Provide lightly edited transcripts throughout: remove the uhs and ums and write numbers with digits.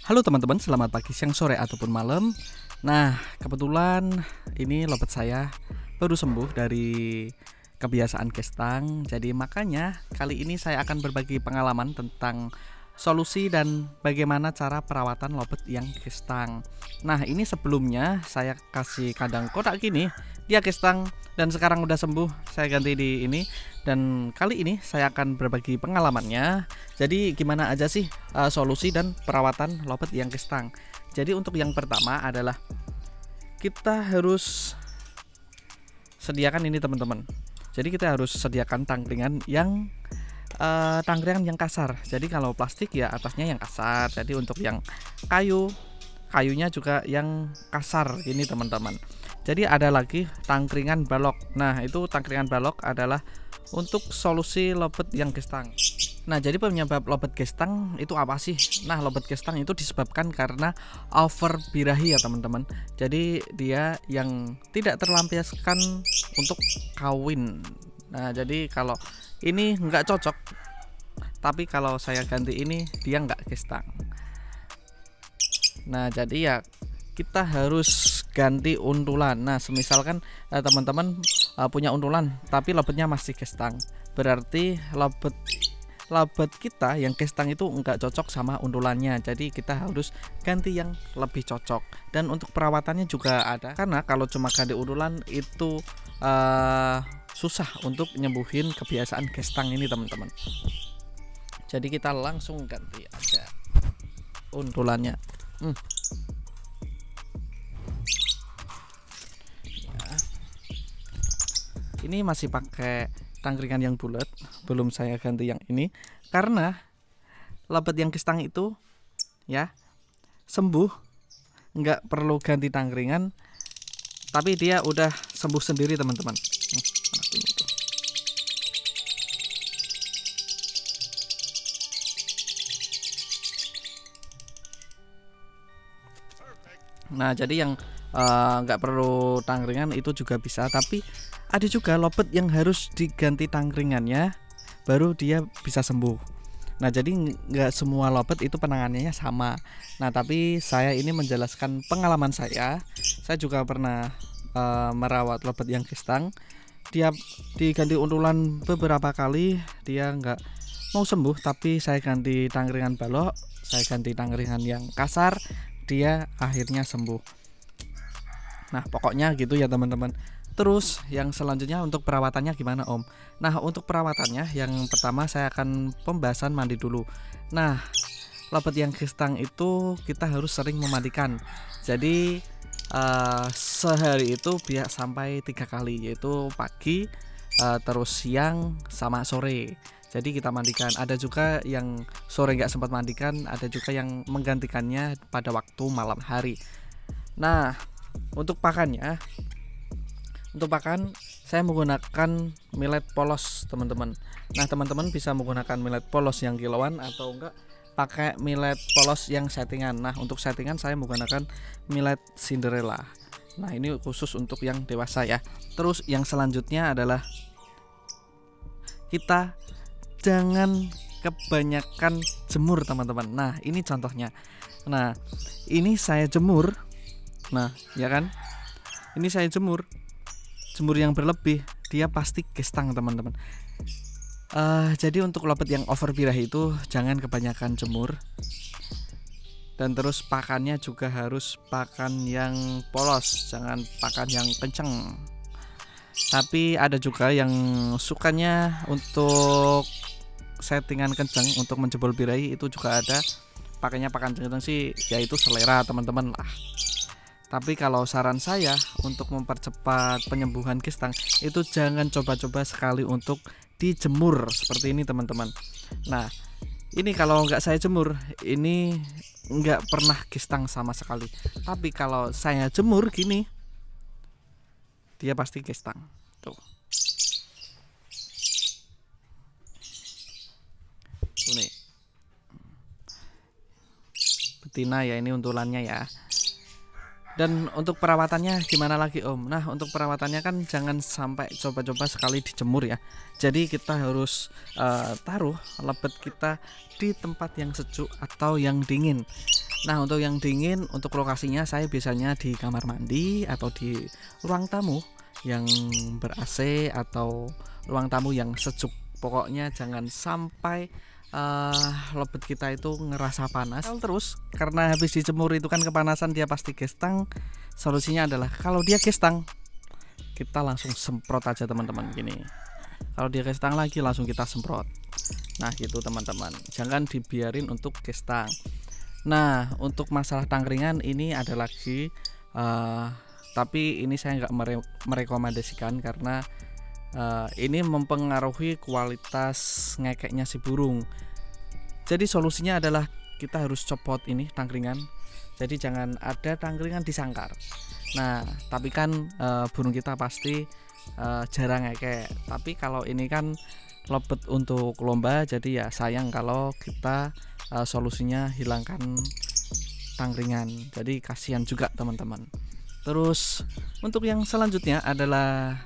Halo teman-teman, selamat pagi, siang, sore, ataupun malam. Nah, kebetulan ini lobet saya baru sembuh dari kebiasaan gestang. Jadi makanya kali ini saya akan berbagi pengalaman tentang solusi dan bagaimana cara perawatan lobet yang gestang. Nah, ini sebelumnya saya kasih kandang kotak gini, dia gestang dan sekarang udah sembuh. Saya ganti di ini dan kali ini saya akan berbagi pengalamannya. Jadi gimana aja sih solusi dan perawatan lobet yang gestang. Jadi untuk yang pertama adalah kita harus sediakan ini teman-teman. Jadi kita harus sediakan tangkringan yang kasar. Jadi kalau plastik ya atasnya yang kasar. Jadi untuk yang kayunya juga yang kasar ini teman-teman. Jadi ada lagi tangkringan balok. Nah, itu tangkringan balok adalah untuk solusi lobet yang gestang. Nah, jadi penyebab lobet gestang itu apa sih? Nah, lobet gestang itu disebabkan karena over birahi ya teman-teman. Jadi dia yang tidak terlampiaskan untuk kawin. Nah, jadi kalau ini nggak cocok, tapi kalau saya ganti ini dia nggak gestang. Nah, jadi ya kita harus ganti untulan. Nah, semisalkan teman-teman punya untulan tapi lobetnya masih gestang, berarti lobet kita yang gestang itu enggak cocok sama untulannya. Jadi kita harus ganti yang lebih cocok. Dan untuk perawatannya juga ada, karena kalau cuma ganti untulan itu susah untuk nyembuhin kebiasaan gestang ini teman-teman. Jadi kita langsung ganti aja untulannya. Ini masih pakai tangkringan yang bulat, belum saya ganti yang ini karena lobet yang gestang itu ya sembuh, nggak perlu ganti tangkringan, tapi dia udah sembuh sendiri teman-teman. Nah, jadi yang nggak perlu tangkringan itu juga bisa, tapi ada juga lobet yang harus diganti tangkringannya baru dia bisa sembuh. Nah, jadi nggak semua lobet itu penanganannya sama. Nah, tapi saya ini menjelaskan pengalaman saya. Saya juga pernah merawat lobet yang gestang. Dia diganti untulan beberapa kali, dia nggak mau sembuh, tapi saya ganti tangkringan balok, saya ganti tangkringan yang kasar, dia akhirnya sembuh. Nah, pokoknya gitu ya teman-teman. Terus yang selanjutnya untuk perawatannya gimana Om? Nah, untuk perawatannya yang pertama saya akan pembahasan mandi dulu. Nah, lobet yang gestang itu kita harus sering memandikan. Jadi sehari itu biar sampai 3 kali, yaitu pagi, terus siang sama sore. Jadi kita mandikan. Ada juga yang sore nggak sempat mandikan, ada juga yang menggantikannya pada waktu malam hari. Nah, untuk pakannya, untuk pakan saya menggunakan millet polos teman-teman. Nah, teman-teman bisa menggunakan millet polos yang kiloan atau enggak pakai millet polos yang settingan. Nah, untuk settingan saya menggunakan millet Cinderella. Nah, ini khusus untuk yang dewasa ya. Terus yang selanjutnya adalah kita jangan kebanyakan jemur teman-teman. Nah, ini contohnya. Nah, ini saya jemur. Nah, ya kan? Ini saya jemur yang berlebih, dia pasti gestang teman-teman. Jadi untuk lobet yang over birahi itu jangan kebanyakan jemur. Dan terus pakannya juga harus pakan yang polos, jangan pakan yang kenceng. Tapi ada juga yang sukanya untuk settingan kenceng untuk menjebol birahi, itu juga ada. Pakainya pakan kenceng sih, yaitu selera teman-teman lah. Tapi kalau saran saya untuk mempercepat penyembuhan gestang itu jangan coba-coba sekali untuk dijemur seperti ini teman-teman. Nah, ini kalau nggak saya jemur ini nggak pernah gestang sama sekali. Tapi kalau saya jemur gini dia pasti gestang. Tuh. Ini betina ya, ini untulannya ya. Dan untuk perawatannya gimana lagi Om? Nah untuk perawatannya kan jangan sampai coba-coba sekali dijemur ya. Jadi kita harus taruh lebet kita di tempat yang sejuk atau yang dingin. Nah untuk yang dingin, untuk lokasinya saya biasanya di kamar mandi atau di ruang tamu yang ber AC atau ruang tamu yang sejuk. Pokoknya jangan sampai lebet kita itu ngerasa panas terus, karena habis dijemur itu kan kepanasan, dia pasti gestang. Solusinya adalah kalau dia gestang kita langsung semprot aja teman-teman gini. Kalau dia gestang lagi langsung kita semprot. Nah gitu teman-teman, jangan dibiarin untuk gestang. Nah untuk masalah tangkringan ini ada lagi, tapi ini saya nggak merekomendasikan karena ini mempengaruhi kualitas ngekeknya si burung. Jadi solusinya adalah kita harus copot ini tangkringan. Jadi jangan ada tangkringan di sangkar. Nah tapi kan burung kita pasti jarang ngekek. Tapi kalau ini kan lobet untuk lomba, jadi ya sayang kalau kita solusinya hilangkan tangkringan. Jadi kasihan juga teman-teman. Terus untuk yang selanjutnya adalah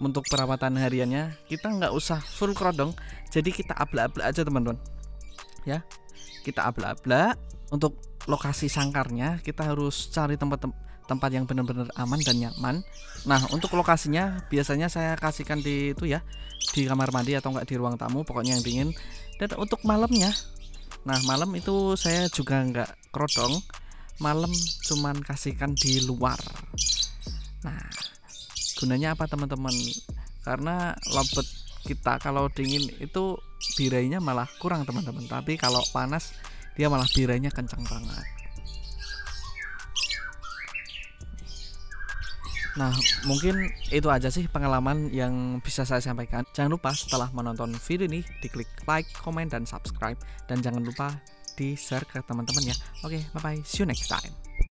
untuk perawatan hariannya, kita nggak usah full kerodong, jadi kita ablak-ablak aja teman-teman ya. Kita ablak-ablak. Untuk lokasi sangkarnya kita harus cari tempat yang benar-benar aman dan nyaman. Nah untuk lokasinya biasanya saya kasihkan di itu ya, di kamar mandi atau enggak di ruang tamu, pokoknya yang dingin. Dan untuk malamnya, nah malam itu saya juga nggak kerodong, malam cuman kasihkan di luar. Nah gunanya apa teman-teman? Karena lobet kita kalau dingin itu birainya malah kurang teman-teman, tapi kalau panas dia malah birainya kencang banget. Nah mungkin itu aja sih pengalaman yang bisa saya sampaikan. Jangan lupa setelah menonton video ini diklik like, comment, dan subscribe, dan jangan lupa di share ke teman-teman ya. Oke, bye bye, see you next time.